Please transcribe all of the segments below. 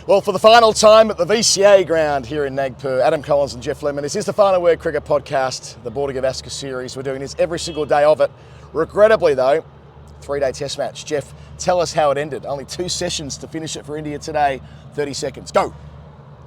Well, for the final time at the VCA ground here in Nagpur, Adam Collins and Jeff Lemon. This is the Final Word Cricket Podcast, the Border Gavaskar series. We're doing this every single day of it. Regrettably, though, 3-day test match. Jeff, tell us how it ended. Only 2 sessions to finish it for India today. 30 seconds. Go.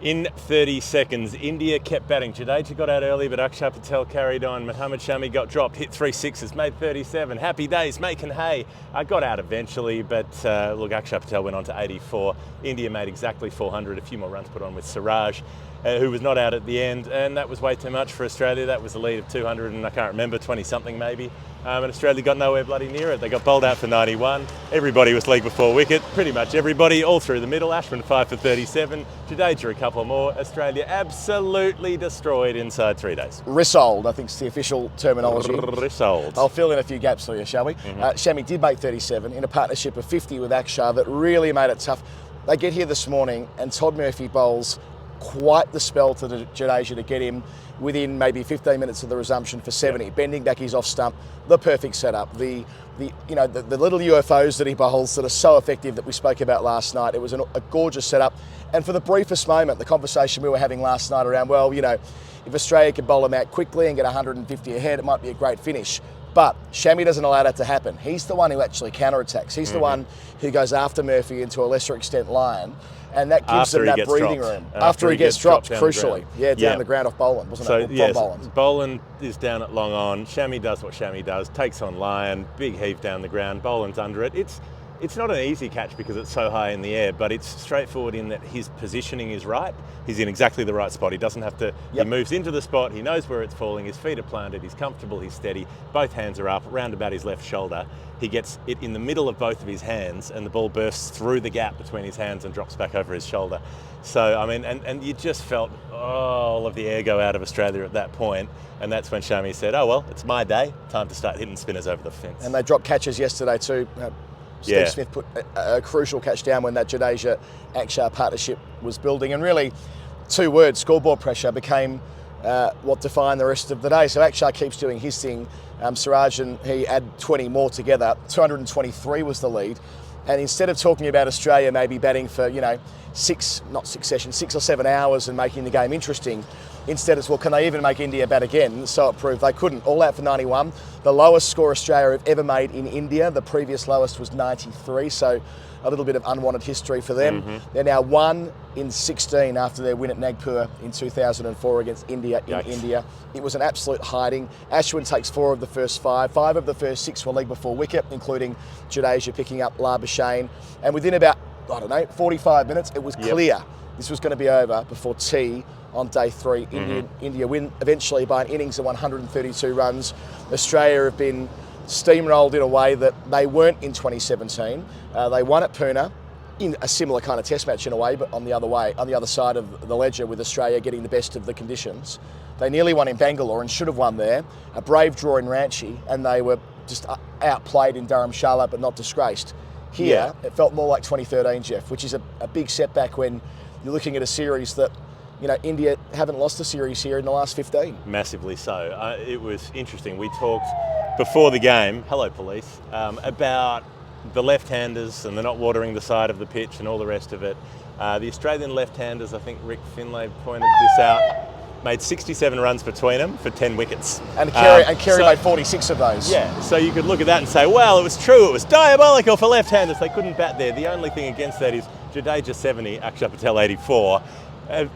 In 30 seconds, India kept batting. Jadeja got out early, but Akshar Patel carried on. Mohammed Shami got dropped, hit 3 sixes, made 37. Happy days, making hay. I got out eventually, but look, Akshar Patel went on to 84. India made exactly 400, a few more runs put on with Siraj, who was not out at the end, and that was way too much for Australia. That was a lead of 200 and I can't remember, 20-something maybe. And Australia got nowhere bloody near it. They got bowled out for 91. Everybody was league before wicket, pretty much everybody, all through the middle. Ashwin 5 for 37, Jadeja a couple more. Australia absolutely destroyed inside 3 days. Rissoled, I think is the official terminology. Rissoled. I'll fill in a few gaps for you, shall we? Shami did make 37 in a partnership of 50 with Akshar that really made it tough. They get here this morning and Todd Murphy bowls quite the spell to Jadeja to get him within maybe 15 minutes of the resumption for 70, bending back his off stump, the perfect setup, the little UFOs that he bowls that are so effective that we spoke about last night. It was a gorgeous setup. And for the briefest moment, the conversation we were having last night around, well, if Australia could bowl him out quickly and get 150 ahead, it might be a great finish. But Shami doesn't allow that to happen. He's the one who actually counterattacks. He's the one who goes after Murphy into a lesser extent line. And that gives them that breathing room. After he gets dropped, crucially. Down the ground off Boland, wasn't it? Yes, Boland. Boland is down at long on. Shami does what Shami does, takes on Lyon, big heave down the ground, Boland's under it. It's not an easy catch because it's so high in the air, but it's straightforward in that his positioning is right. He's in exactly the right spot. He doesn't have to, he moves into the spot, he knows where it's falling, his feet are planted, he's comfortable, he's steady, both hands are up, round about his left shoulder. He gets it in the middle of both of his hands and the ball bursts through the gap between his hands and drops back over his shoulder. So, I mean, and you just felt all of the air go out of Australia at that point, and that's when Shami said, oh well, it's my day, time to start hitting spinners over the fence. And they dropped catches yesterday too. Steve Smith put a crucial catch down when that Jadeja-Akshar partnership was building. And really, 2 words, scoreboard pressure, became what defined the rest of the day. So Akshar keeps doing his thing. Siraj and he add 20 more together. 223 was the lead. And instead of talking about Australia maybe batting for, 6 or 7 hours and making the game interesting, instead it's, well, can they even make India bat again? So it proved they couldn't. All out for 91. The lowest score Australia have ever made in India. The previous lowest was 93. So a little bit of unwanted history for them. They're now 1 in 16 after their win at Nagpur in 2004 against India in India. It was an absolute hiding. Ashwin takes 4 of the first 5. 5 of the first 6 were league before wicket, including Jadeja picking up Labuschagne. And within about, 45 minutes, it was clear this was going to be over before tea on day 3. India win eventually by an innings of 132 runs. Australia have been steamrolled in a way that they weren't in 2017. They won at Pune in a similar kind of test match in a way, but on the other side of the ledger with Australia getting the best of the conditions. They nearly won in Bangalore and should have won there. A brave draw in Ranchi, and they were just outplayed in Dharamshala but not disgraced. Here, it felt more like 2013, Jeff, which is a big setback when you're looking at a series that, India haven't lost a series here in the last 15. Massively so. It was interesting. We talked before the game, hello police, about the left-handers and they're not watering the side of the pitch and all the rest of it. The Australian left-handers, I think Rick Finlay pointed this out, made 67 runs between them for 10 wickets. And Carey made 46 of those. Yeah, so you could look at that and say, well, it was true, it was diabolical for left-handers. They couldn't bat there. The only thing against that is Jadeja 70, Akshar Patel 84.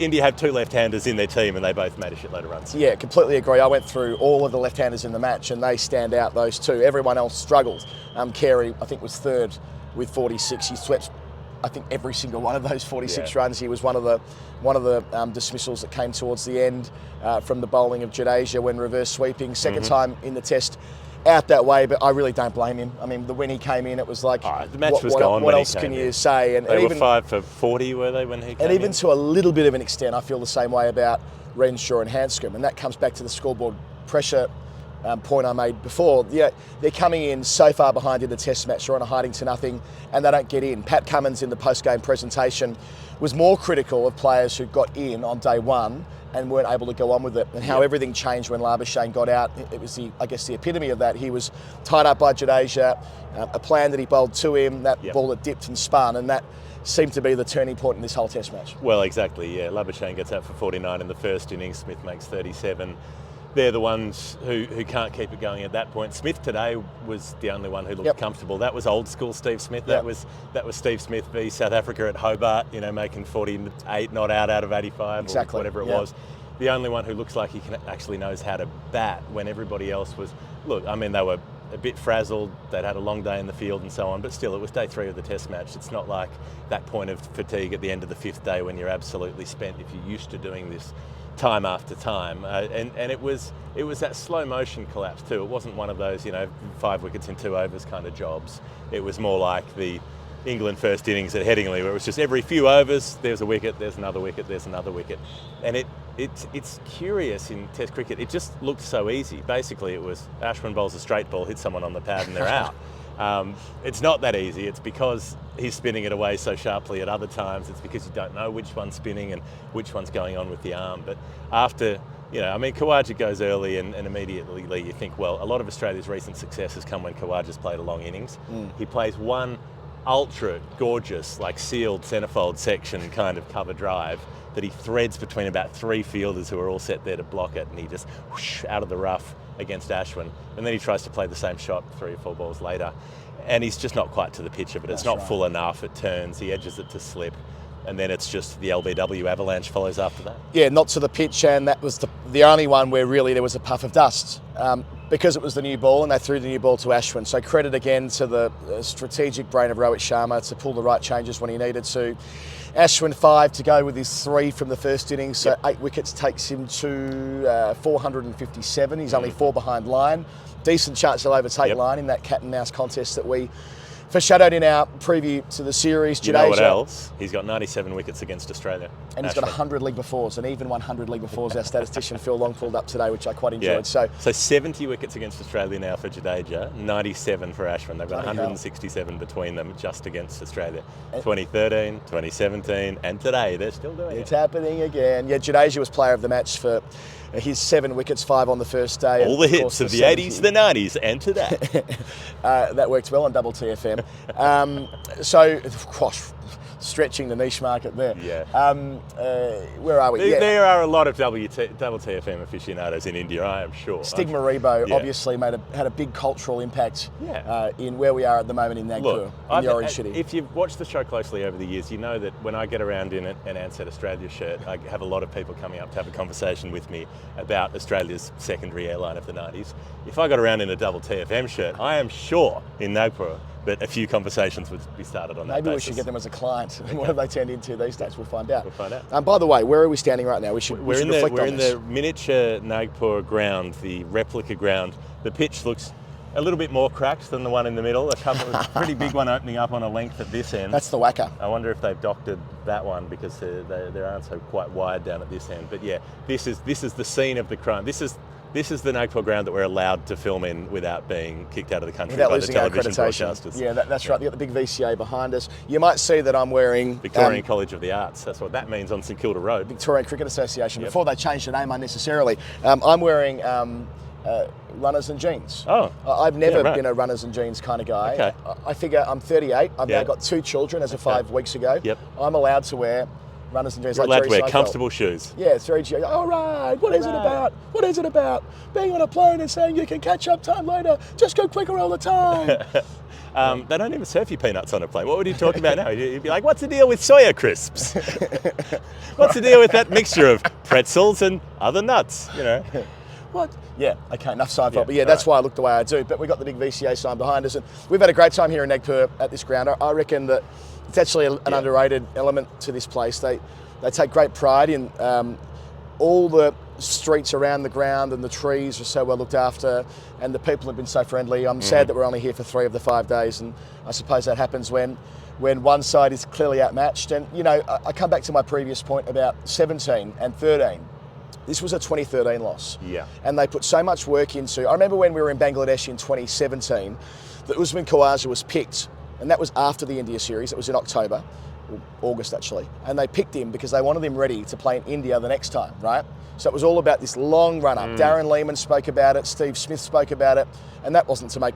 India have 2 left-handers in their team and they both made a shitload of runs. Yeah, completely agree. I went through all of the left-handers in the match and they stand out, those 2. Everyone else struggled. Carey, I think, was 3rd with 46. He swept, I think, every single one of those 46 runs. He was one of the dismissals that came towards the end from the bowling of Jadeja when reverse sweeping. Second time in the test out that way, but I really don't blame him. I mean, when he came in, it was like, the match was gone. What else can you say? And they even, were 5 for 40, were they, when he came in? And even to a little bit of an extent, I feel the same way about Renshaw and Hanscom, and that comes back to the scoreboard pressure point I made before. Yeah, they're coming in so far behind in the test match, they're on a hiding to nothing, and they don't get in. Pat Cummins in the post-game presentation was more critical of players who got in on day 1 and weren't able to go on with it, and how everything changed when Labuschagne got out. It was the epitome of that. He was tied up by Jadeja, a plan that he bowled to him, that ball that dipped and spun, and that seemed to be the turning point in this whole Test match. Well, exactly, yeah. Labuschagne gets out for 49 in the first innings. Smith makes 37. They're the ones who can't keep it going at that point. Smith today was the only one who looked comfortable. That was old school Steve Smith. That was Steve Smith v South Africa at Hobart, making 48 not out of 85 or whatever it was. The only one who looks like he actually knows how to bat when everybody else was... Look, I mean, they were a bit frazzled. They'd had a long day in the field and so on, but still, it was day 3 of the Test match. It's not like that point of fatigue at the end of the 5th day when you're absolutely spent if you're used to doing this time after time, and it was that slow motion collapse too. It wasn't one of those 5 wickets in 2 overs kind of jobs. It was more like the England first innings at Headingley, where it was just every few overs there's a wicket, there's another wicket, there's another wicket, and it's curious in Test cricket. It just looked so easy. Basically, it was Ashwin bowls a straight ball, hits someone on the pad, and they're out. It's not that easy. It's because he's spinning it away so sharply at other times. It's because you don't know which one's spinning and which one's going on with the arm. But after, Khawaja goes early and immediately you think, well, a lot of Australia's recent success has come when Khawaja's played a long innings. He plays one ultra gorgeous, sealed centrefold section kind of cover drive that he threads between about 3 fielders who are all set there to block it, and he just whoosh out of the rough against Ashwin, and then he tries to play the same shot 3 or 4 balls later, and he's just not quite to the pitch of it. It's not full enough. It turns, he edges it to slip, and then it's just the LBW avalanche follows after that. Yeah, not to the pitch, and that was the only one where really there was a puff of dust because it was the new ball, and they threw the new ball to Ashwin. So credit again to the strategic brain of Rohit Sharma to pull the right changes when he needed to. Ashwin 5 to go with his 3 from the first innings, so 8 wickets takes him to 457. He's only 4 behind Lyon. Decent chance he'll overtake Lyon in that cat and mouse contest that we foreshadowed in our preview to the series. Jadeja, you know what else? He's got 97 wickets against Australia. And he's got 100 league befores, and even 100 league befores our statistician Phil Long pulled up today, which I quite enjoyed. So 70 wickets against Australia now for Jadeja, 97 for Ashwin. They've got 167 between them just against Australia. 2013, 2017, and today they're still doing it. It's happening again. Yeah, Jadeja was player of the match for his 7 wickets, 5 on the first day. All the hits of the 80s, the 90s, and today. That worked well on Double TFM. So, gosh, stretching the niche market there. Yeah. Where are we? There are a lot of Double TFM aficionados in India, I am sure. Stigma Rebo obviously had a big cultural impact in where we are at the moment in Nagpur, in the Orange City. If you've watched the show closely over the years, you know that when I get around in an Ansett Australia shirt, I have a lot of people coming up to have a conversation with me about Australia's secondary airline of the 90s. If I got around in a Double TFM shirt, I am sure in Nagpur that a few conversations would be started on that basis. Maybe we should get them as a client. What have they turned into these days? We'll find out. We'll find out. By the way, where are we standing right now? We're in the miniature Nagpur ground, the replica ground. The pitch looks a little bit more cracked than the one in the middle. A pretty big one opening up on a length at this end. That's the whacker. I wonder if they've doctored that one because they aren't so quite wide down at this end. But yeah, this is the scene of the crime. This is the Nagpur ground that we're allowed to film in without being kicked out of the country by the television broadcasters. Yeah, that's right. You've got the big VCA behind us. You might see that I'm wearing... Victorian College of the Arts. That's what that means on St Kilda Road. Victorian Cricket Association. Before they changed the name unnecessarily. I'm wearing runners and jeans. Oh. I've never been a runners and jeans kind of guy. Okay. I figure I'm 38. I've now got 2 children as of 5 weeks ago. Yep. I'm allowed to wear runners and jeans. You're allowed to wear comfortable shoes. Yeah, 3G. All right, what is it about? What is it about? Being on a plane and saying you can catch up time later, just go quicker all the time. They don't even serve you peanuts on a plane. What would you talk about now? You'd be like, what's the deal with soya crisps? What's the deal with that mixture of pretzels and other nuts, What? Yeah, okay, enough sci-fi. But that's why I look the way I do. But we've got the big VCA sign behind us, and we've had a great time here in Nagpur at this ground. I reckon that it's actually an underrated element to this place. They take great pride in all the streets around the ground, and the trees are so well looked after, and the people have been so friendly. I'm sad that we're only here for 3 of the 5 days, and I suppose that happens when one side is clearly outmatched. And, I come back to my previous point about 17 and 13. This was a 2013 loss. Yeah. And they put so much work into... I remember when we were in Bangladesh in 2017, that Usman Khawaja was picked, and that was after the India series. It was in October, or August actually. And they picked him because they wanted him ready to play in India the next time, right? So it was all about this long run-up. Darren Lehman spoke about it, Steve Smith spoke about it, and that wasn't to make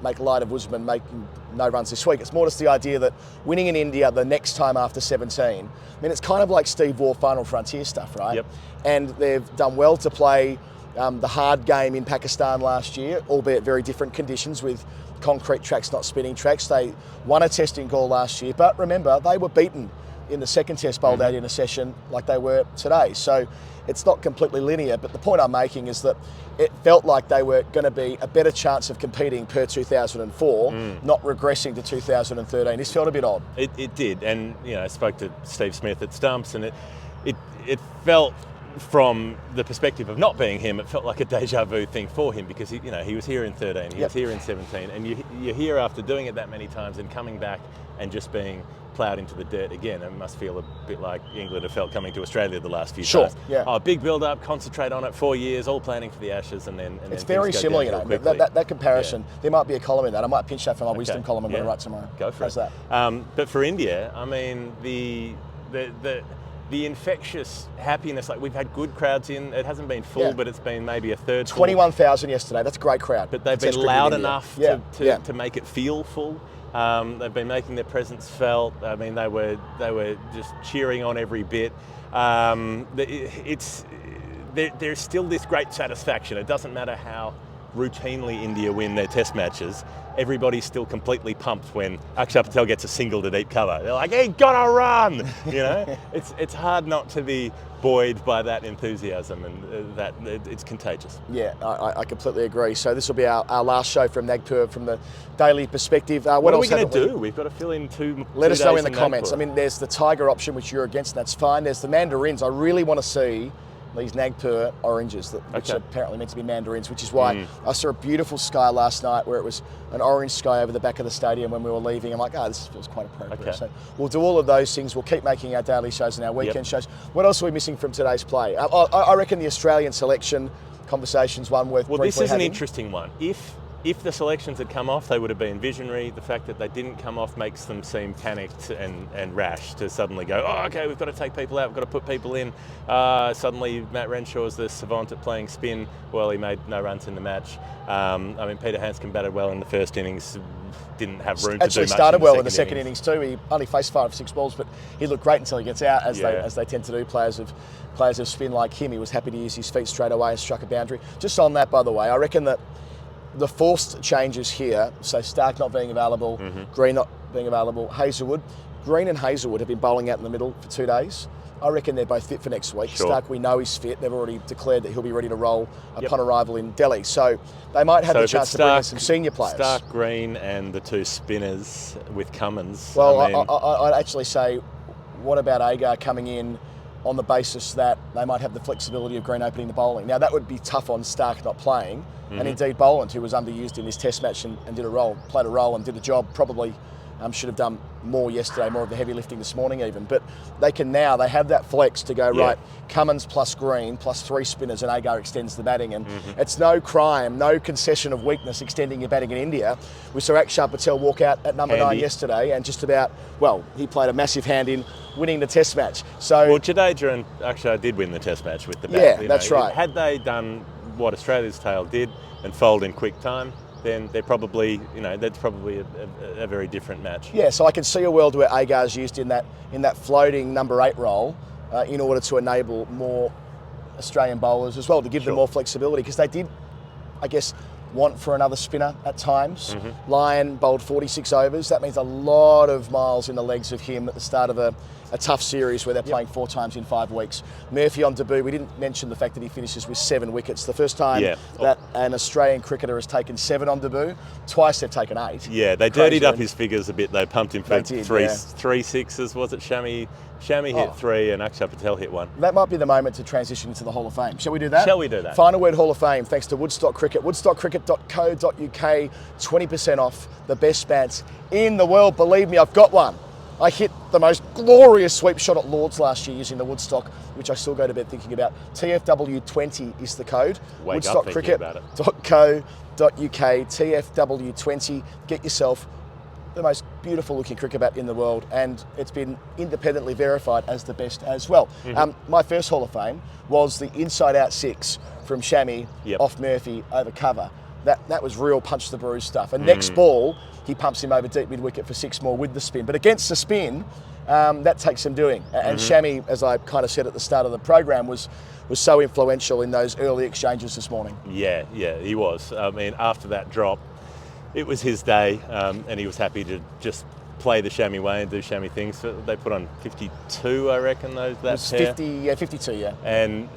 make light of Usman making no runs this week. It's more just the idea that winning in India the next time after 17, I mean, it's kind of like Steve Waugh Final Frontier stuff, right? Yep. And they've done well to play the hard game in Pakistan last year, albeit very different conditions with concrete tracks, not spinning tracks. They won a test in Galle last year, but remember, they were beaten in the second test bowled out in a session like they were today. So it's not completely linear, but the point I'm making is that it felt like they were going to be a better chance of competing per 2004, not regressing to 2013. This felt a bit odd. It did, and I spoke to Steve Smith at Stumps, and it felt, from the perspective of not being him, it felt like a deja vu thing for him, because he was here in 13, he was here in 17, and you're here after doing it that many times and coming back and just being ploughed into the dirt again. It must feel a bit like England have felt coming to Australia the last few times. Yeah. Oh, big build-up, concentrate on it, 4 years, all planning for the Ashes, and then it's very similar, that comparison. Yeah. There might be a column in that. I might pinch that from my wisdom column I'm going to write tomorrow. Go for How's it. that? But for India, I mean, the infectious happiness, like we've had good crowds in, it hasn't been full, but it's been maybe a third 21,000 yesterday, that's a great crowd. But they've been loud enough to make it feel full. They've been making their presence felt. I mean, they were just cheering on every bit. There's still this great satisfaction. It doesn't matter how routinely India win their test matches, everybody's still completely pumped when Akshar Patel gets a single to deep cover. They're like, he got a run! It's hard not to be buoyed by that enthusiasm, and it's contagious. Yeah, I completely agree. So this will be our last show from Nagpur from the daily perspective. What are we going to do? We've got to fill in two Let us know in the Nagpur. comments. I mean, there's the Tiger option, which you're against, and that's fine. There's the Mandarins. I really want to see these Nagpur oranges, which are apparently meant to be mandarins, which is why I saw a beautiful sky last night where it was an orange sky over the back of the stadium when we were leaving. I'm like, this feels quite appropriate. So we'll do all of those things. We'll keep making our daily shows and our weekend shows. What else are we missing from today's play? I reckon the Australian selection conversation's one worth briefly this is having. an interesting one. If the selections had come off, they would have been visionary. The fact that they didn't come off makes them seem panicked and rash to suddenly go, okay, we've got to take people out, we've got to put people in. Suddenly Matt Renshaw's the savant at playing spin. Well, he made no runs in the match. I mean, Peter Handscomb batted well in the first innings, didn't have room to do much. Actually started well in the second innings too. He only faced 5 or 6 balls, but he looked great until he gets out, as they tend to do. Players of spin like him, he was happy to use his feet straight away and struck a boundary. Just on that, by the way, I reckon that the forced changes here, so Stark not being available, Green not being available, Hazelwood. Green and Hazelwood have been bowling out in the middle for 2 days. I reckon they're both fit for next week. Stark, we know he's fit. They've already declared that he'll be ready to roll upon arrival in Delhi. So they might have the chance to bring in some senior players. Stark, Green and the 2 spinners with Cummins. Well, I'd actually say, what about Agar coming in on the basis that they might have the flexibility of Green opening the bowling? Now, that would be tough on Stark not playing. And indeed, Boland, who was underused in this test match and played a role and did a job, probably should have done more yesterday, more of the heavy lifting this morning even. But they have that flex to go, right, Cummins plus Green plus 3 spinners and Agar extends the batting. And it's no crime, no concession of weakness extending your batting in India. We saw Akshar Patel walk out at number 9 yesterday and just about, he played a massive hand in winning the test match. So Jadeja and Akshar did win the test match with the bat. Yeah, that's right. Had they done what Australia's tail did and fold in quick time, then they're probably, that's probably a very different match. Yeah, so I can see a world where Agar's used in that floating number 8 role in order to enable more Australian bowlers as well, to give them more flexibility, because they did, I guess, want for another spinner at times. Lyon bowled 46 overs. That means a lot of miles in the legs of him at the start of a tough series where they're playing 4 times in 5 weeks. Murphy on debut, we didn't mention the fact that he finishes with 7 wickets. The first time that an Australian cricketer has taken 7 on debut, twice they've taken 8. Yeah, they dirtied up his figures a bit. They pumped him for three sixes, was it? Shami hit 3 and Akshar Patel hit 1. That might be the moment to transition into the Hall of Fame. Shall we do that? Shall we do that? Final word Hall of Fame, thanks to Woodstock Cricket. woodstockcricket.co.uk, 20% off the best bats in the world. Believe me, I've got one. I hit the most glorious sweep shot at Lords last year using the Woodstock, which I still go to bed thinking about. TFW20 is the code. woodstockcricket.co.uk, TFW20. Get yourself the most beautiful looking cricket bat in the world, and it's been independently verified as the best as well. My first Hall of Fame was the inside out 6 from Shami off Murphy over cover. that was real punch to the bruise stuff. And next ball, he pumps him over deep mid-wicket for 6 more with the spin. But against the spin, that takes some doing. And Shami, as I kind of said at the start of the program, was so influential in those early exchanges this morning. Yeah, he was. I mean, after that drop, it was his day, and he was happy to just play the Shami way and do Shami things. So they put on 52, I reckon, that pair. 52, yeah. And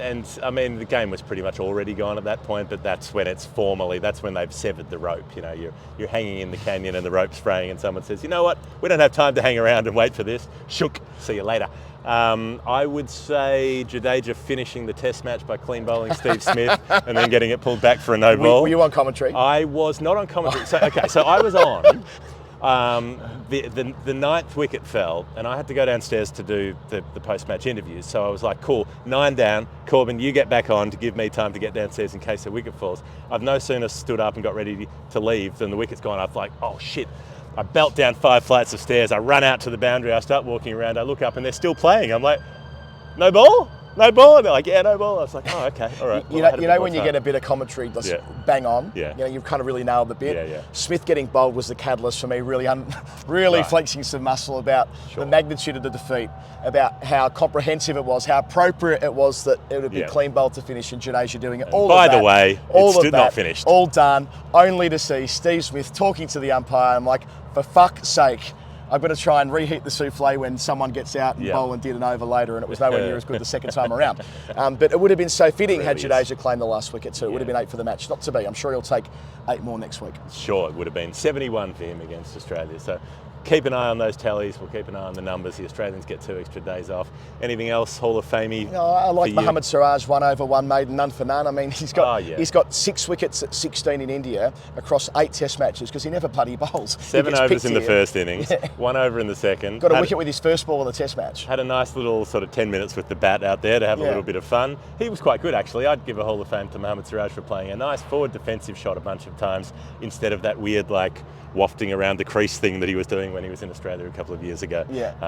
I mean, the game was pretty much already gone at that point, but that's when that's when they've severed the rope. You know, you're hanging in the canyon and the rope's fraying, and someone says, you know what, we don't have time to hang around and wait for this. Shook, see you later. I would say Jadeja finishing the test match by clean bowling Steve Smith and then getting it pulled back for a no ball. Were you on commentary? I was not on commentary. So I was on. The ninth wicket fell, and I had to go downstairs to do the post-match interviews. So I was like, cool, 9 down. Corbin, you get back on to give me time to get downstairs in case the wicket falls. I've no sooner stood up and got ready to leave than the wicket's gone. I'm like, oh shit. I belt down 5 flights of stairs. I run out to the boundary. I start walking around. I look up and they're still playing. I'm like, no ball? No ball? And they're like, yeah, no ball. I was like, oh, okay, all right. You know when you get a bit of commentary that's bang on? Yeah. You know, you've kind of really nailed the bit. Yeah. Smith getting bowled was the catalyst for me, really flexing some muscle about the magnitude of the defeat, about how comprehensive it was, how appropriate it was that it would be clean bowled to finish and Jadeja doing it. By the way, it's still not finished. All done, only to see Steve Smith talking to the umpire. I'm like, for fuck's sake, I've got to try and reheat the souffle when someone gets out and bowl and did an over later, and it was nowhere near as good the second time around. But it would have been so fitting had Jadeja claimed the last wicket too. It would have been 8 for the match. Not to be. I'm sure he'll take 8 more next week. Sure, it would have been 71 for him against Australia. So keep an eye on those tallies. We'll keep an eye on the numbers. The Australians get 2 extra days off. Anything else Hall of Famey? No, I like Mohammed Siraj, 1 over 1 maiden, none for none. I mean, he's got 6 wickets at 16 in India across 8 Test matches because he never bloody bowls. 7 overs in the first innings, 1 over in the second. Got a wicket with his first ball in the Test match. Had a nice little sort of 10 minutes with the bat out there to have a little bit of fun. He was quite good actually. I'd give a Hall of Fame to Mohammed Siraj for playing a nice forward defensive shot a bunch of times instead of that weird wafting around the crease thing that he was doing when he was in Australia a couple of years ago.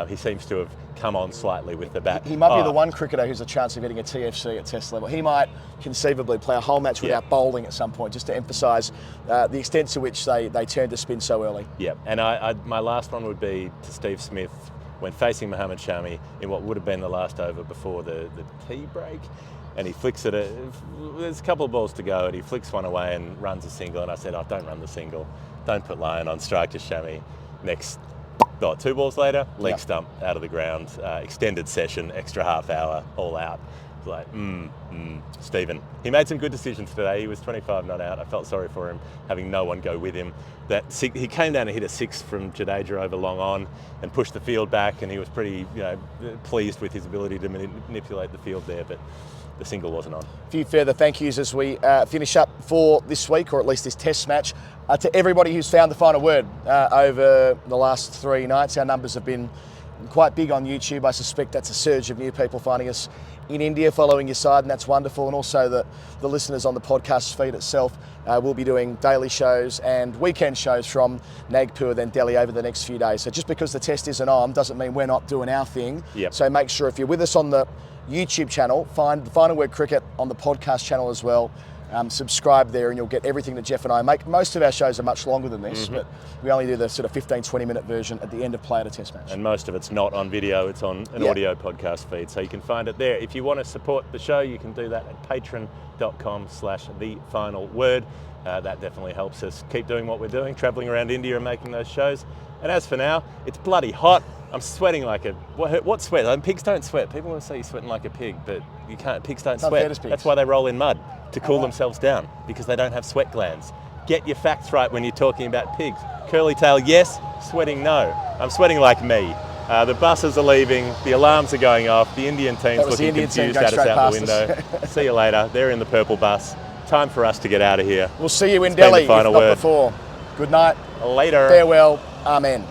He seems to have come on slightly with the bat. He might be the one cricketer who's a chance of getting a TFC at Test level. He might conceivably play a whole match without bowling at some point, just to emphasise the extent to which they turn to spin so early. Yeah, and my last one would be to Steve Smith when facing Mohammed Shami in what would have been the last over before the tea break. And he flicks it, there's a couple of balls to go, and he flicks one away and runs a single. And I said, oh, don't run the single. Don't put Lyon on strike to Shami. Next, 2 balls later, leg stump out of the ground, extended session, extra half hour, all out. It's like, Stephen. He made some good decisions today. He was 25 not out. I felt sorry for him, having no one go with him. He came down and hit a 6 from Jadeja over long on and pushed the field back, and he was pretty pleased with his ability to manipulate the field there, but the single wasn't on. A few further thank yous as we finish up for this week, or at least this Test match. To everybody who's found the final word over the last 3 nights. Our numbers have been quite big on YouTube. I suspect that's a surge of new people finding us in India, following your side, and that's wonderful. And also the listeners on the podcast feed itself. We'll be doing daily shows and weekend shows from Nagpur, then Delhi over the next few days. So just because the Test isn't on doesn't mean we're not doing our thing. So make sure if you're with us on the YouTube channel, find the Final Word Cricket on the podcast channel as well. Subscribe there and you'll get everything that Jeff and I make. Most of our shows are much longer than this, but we only do the sort of 15-20 minute version at the end of play at a Test match. And most of it's not on video, it's on an audio podcast feed, so you can find it there. If you want to support the show, you can do that at patreon.com/thefinalword. That definitely helps us keep doing what we're doing, travelling around India and making those shows. And as for now, it's bloody hot. I'm sweating like a... What sweat? I mean, pigs don't sweat. People want to say you're sweating like a pig, but you can't. Pigs don't sweat. That's why they roll in mud, to cool themselves down, because they don't have sweat glands. Get your facts right when you're talking about pigs. Curly tail, yes. Sweating, no. I'm sweating like me. The buses are leaving. The alarms are going off. The Indian team's looking confused at us out the window. See you later. They're in the purple bus. Time for us to get out of here. We'll see you in Delhi, if not before. Good night. Later. Farewell. Amen.